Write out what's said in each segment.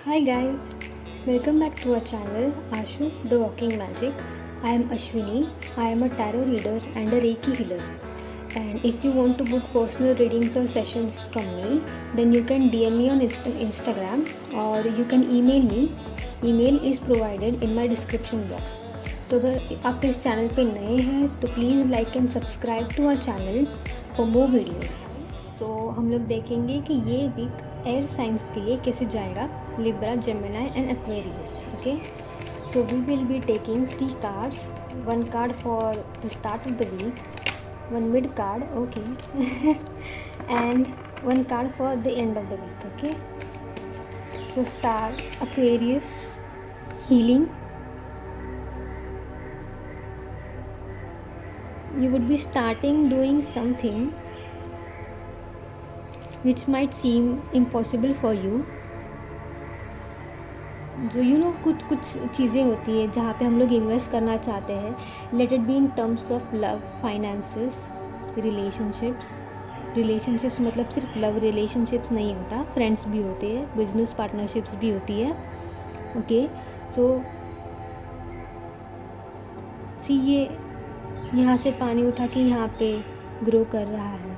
Hi guys, welcome back to our channel Ashu the Walking Magic. I am Ashwini. I am a tarot reader and a Reiki healer. And if you want to book personal readings or sessions from me, then you can DM me on Instagram or you can email me. Email is provided in my description box. तो अगर आप इस channel पे नए हैं तो please like and subscribe to our channel for more videos. So हम लोग देखेंगे कि ये वीक एयर साइंस के लिए कैसे जाएगा, Libra, Gemini and Aquarius. Okay, so we will be taking 3 cards, one card for the start of the week, one mid card, okay, and one card for the end of the week. Okay, so start Aquarius, healing. You would be starting doing something which might seem impossible for you. जो कुछ चीज़ें होती है जहाँ पे हम लोग invest करना चाहते हैं, let it be in terms of love, finances, relationships मतलब सिर्फ लव रिलेशनशिप्स नहीं होता, फ्रेंड्स भी होते हैं, बिजनेस पार्टनरशिप्स भी होती है। ओके, सो सी ये यहाँ से पानी उठा के यहाँ पे ग्रो कर रहा है,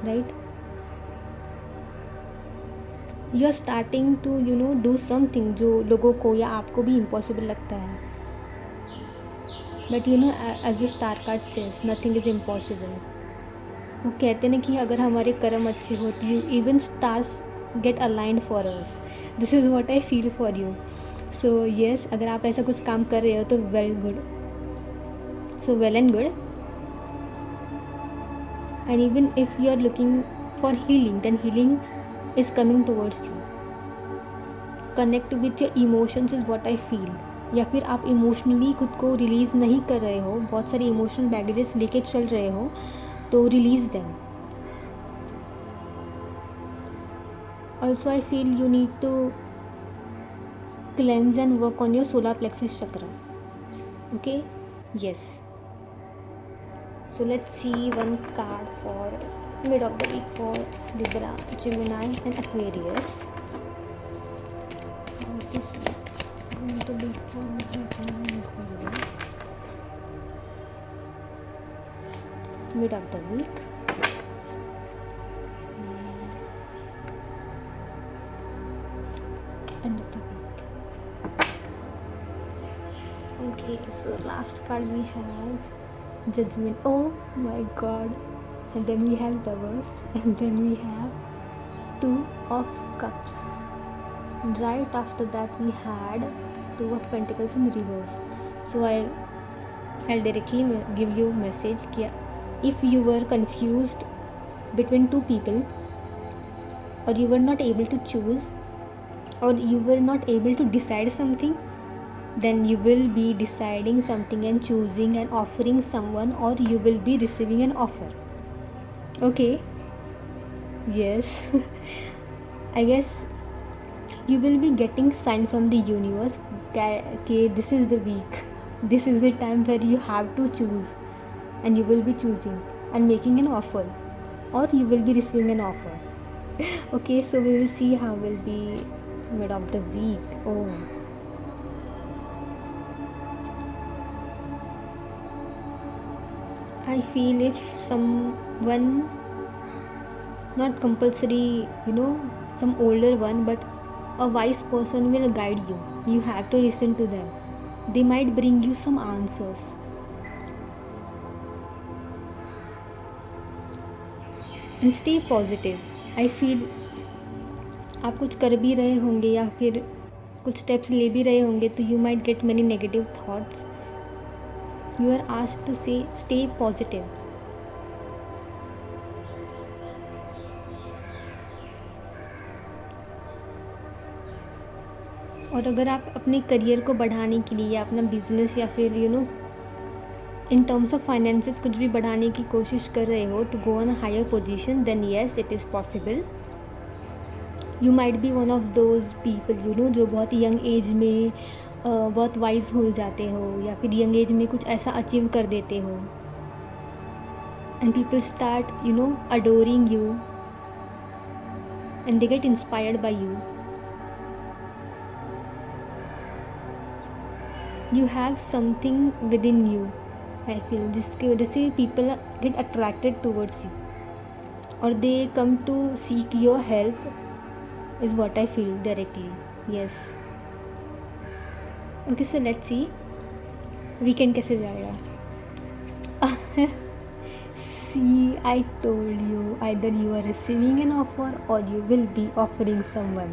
right? You are starting to do something जो लोगों को या आपको भी इम्पॉसिबल लगता है, but as the star card says nothing is impossible. वो कहते ना कि अगर हमारे कर्म अच्छे होते हैं, even stars get aligned for us. This is what I feel for you. So yes, अगर आप ऐसा कुछ काम कर रहे हो तो well and good. And even if you are looking for healing, then healing is coming towards you. Connect with your emotions is what I feel. या फिर आप इमोशनली खुद को रिलीज़ नहीं कर रहे हो, बहुत सारे इमोशनल बैगेजेस लेके चल रहे हो, तो release them. Also I feel you need to cleanse and work on your solar plexus chakra. Okay, yes, so let's see one card for mid of the week for Libra, Gemini and Aquarius. How is this going to be for Libra, Gemini and Aquarius? Mid of the week. End of the week. Okay, so last card we have Judgment. Oh my god. And then we have Lovers, and then we have Two of Cups, and right after that we had Two of Pentacles in reverse. So I'll directly give you a message कि if you were confused between two people, or you were not able to choose, or you were not able to decide something, then you will be deciding something and choosing and offering someone, or you will be receiving an offer. Okay, yes. I guess you will be getting sign from the universe that this is the week, this is the time where you have to choose, and you will be choosing and making an offer, or you will be receiving an offer. Okay, so we will see how will be mid of the week. Oh, I feel if someone, not compulsory, some older one, but a wise person will guide you. You have to listen to them. They might bring you some answers. And stay positive. I feel आप कुछ कर भी रहे होंगे या फिर कुछ steps ले भी रहे होंगे, तो you might get many negative thoughts. You are asked to say stay positive. और अगर आप अपने करियर को बढ़ाने के लिए या अपना बिजनेस या फिर इन टर्म्स ऑफ फाइनेंसेस कुछ भी बढ़ाने की कोशिश कर रहे हो to go on a higher position, then yes it is possible. You might be one of those people जो बहुत यंग एज में बहुत वाइज हो जाते हो, या फिर यंग एज में कुछ ऐसा अचीव कर देते हो, and people start adoring you and they get inspired by you. You have something within you, I feel, जिसकी वजह से people get attracted towards you or they come to seek your help, is what I feel directly. Yes. Okay, so let's see weekend कैसे जाएगा. See, I told you, either you are receiving an offer or you will be offering someone.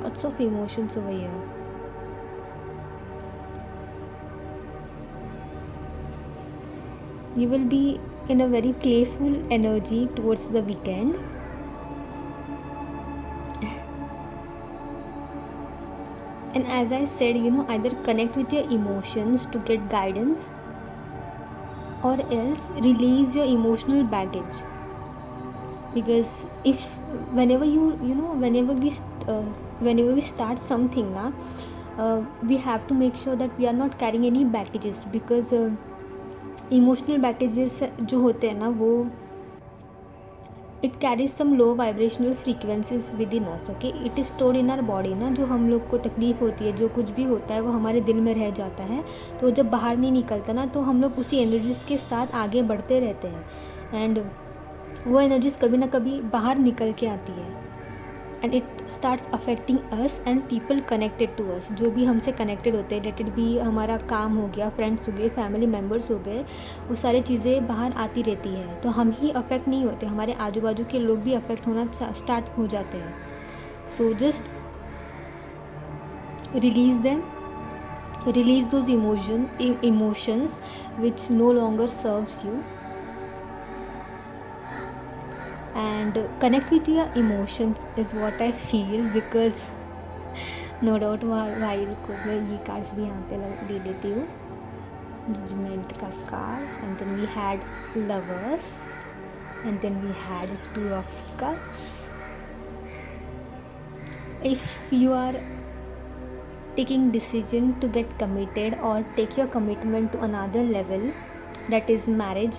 Lots of emotions over here. You will be in a very playful energy towards the weekend. And as I said, either connect with your emotions to get guidance or else release your emotional baggage. Because if whenever whenever we start something we have to make sure that we are not carrying any baggages, because emotional baggages जो होते हैं ना वो it carries some low vibrational frequencies within us. Okay, it is stored in our body ना. जो हम लोग को तकलीफ़ होती है, जो कुछ भी होता है वो हमारे दिल में रह जाता है, तो जब बाहर नहीं निकलता ना तो हम लोग उसी एनर्जीज़ के साथ आगे बढ़ते रहते हैं एंड वो एनर्जीज़ कभी ना कभी बाहर निकल के आती है and it starts affecting us and people connected to us. जो भी हमसे कनेक्टेड होते हैं, लेट इट बी हमारा काम हो गया, फ्रेंड्स हो गए, फैमिली मेम्बर्स हो गए, वो सारी चीज़ें बाहर आती रहती है. तो हम ही अफेक्ट नहीं होते, हमारे आजू बाजू के लोग भी अफेक्ट होना स्टार्ट हो जाते हैं. So just release them, release those emotions which no longer serves you and connect with your emotions is what I feel. Because no doubt while को मैं ये कार्ड्स भी यहाँ पे दे देती हूँ. जजमेंट का card and then we had lovers and then we had two of cups. If you are taking decision to get committed or take your commitment to another level, that is marriage,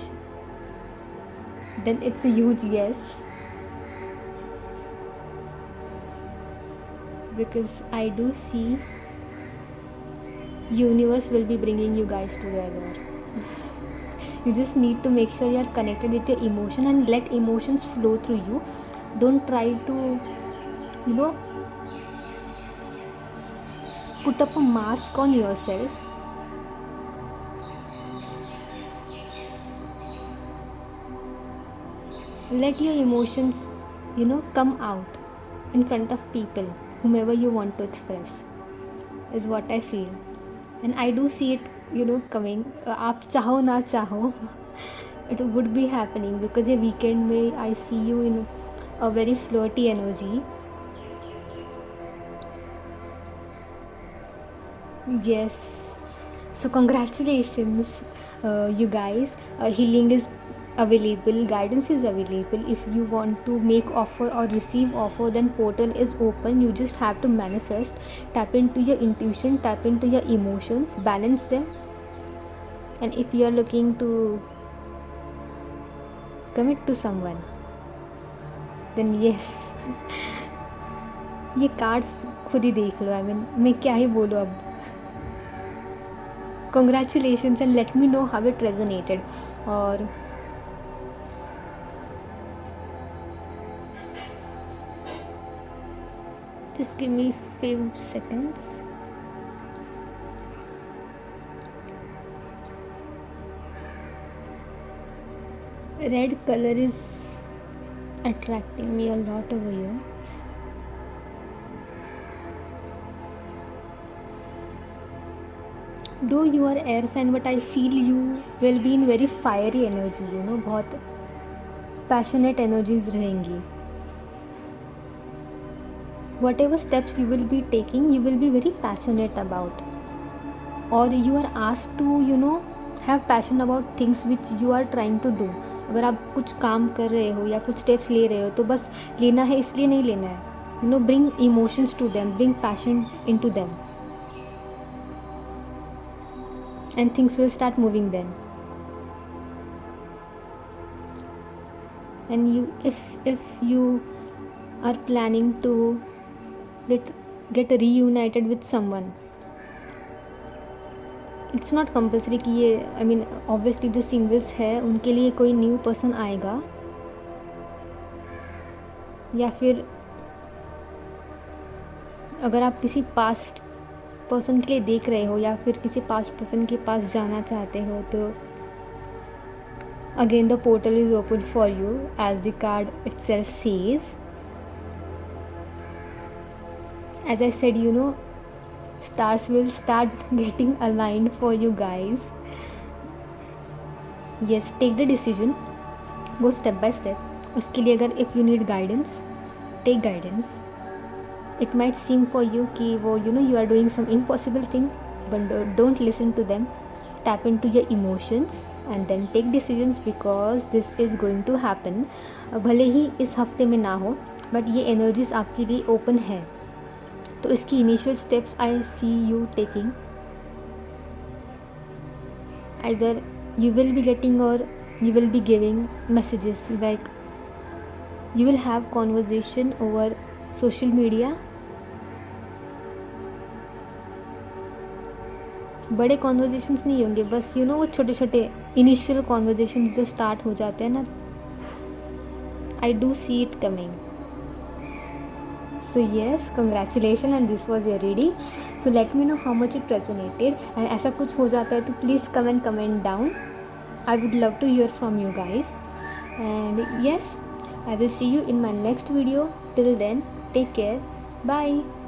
then it's a huge yes. Because I do see universe will be bringing you guys together. You just need to make sure you are connected with your emotion and let emotions flow through you. Don't try to put up a mask on yourself. Let your emotions come out in front of people, whomever you want to express, is what I feel. And I do see it coming. आप चाहो ना चाहो it would be happening, because ये weekend में I see you in a very flirty energy. Yes, so congratulations you guys. Healing is available, guidance is available. If you want to make offer or receive offer, then portal is open. You just have to manifest, tap into your intuition, tap into your emotions, balance them. And if you are looking to commit to someone, then yes. ये cards खुद ही देख लो. मैं क्या ही बोलूँ अब. Congratulations and let me know how it resonated. और just give me few seconds. Red color is attracting me a lot over here. Though you are air sign, but I feel you will be in very fiery energy. बहुत passionate energies रहेंगी. Whatever steps you will be taking, you will be very passionate about, or you are asked to have passion about things which you are trying to do. अगर आप कुछ काम कर रहे हो या कुछ स्टेप्स ले रहे हो तो बस लेना है इसलिए नहीं लेना है. Bring emotions to them, bring passion into them, and things will start moving then. And if you are planning to get reunited with someone, it's not compulsory कि ये आई मीन ऑब्वियसली जो सिंगल्स है उनके लिए कोई new person आएगा, या फिर अगर आप किसी पास्ट पर्सन के लिए देख रहे हो या फिर किसी पास्ट पर्सन के पास जाना चाहते हो, तो again the portal is open for you as the card itself says. As I said, stars will start getting aligned for you guys. Yes, take the decision, go step by step. उसके लिए अगर if you need guidance, take guidance. It might seem for you कि वो you are doing some impossible thing, but don't listen to them. Tap into your emotions and then take decisions because this is going to happen. भले ही इस हफ्ते में ना हो, but ये energies आपके लिए open है. तो इसकी initial steps I see you taking. Either you will be getting or you will be giving messages, like you will have conversation over social media. बड़े कॉन्वर्जेशंस नहीं होंगे, बस वो छोटे छोटे इनिशियल कॉन्वर्जेशंस जो स्टार्ट हो जाते हैं ना, I do see it coming. So yes, congratulations and this was your reading. So let me know how much it resonated, and ऐसा कुछ हो जाता है तो please comment down. I would love to hear from you guys. And yes, I will see you in my next video. Till then, take care. Bye.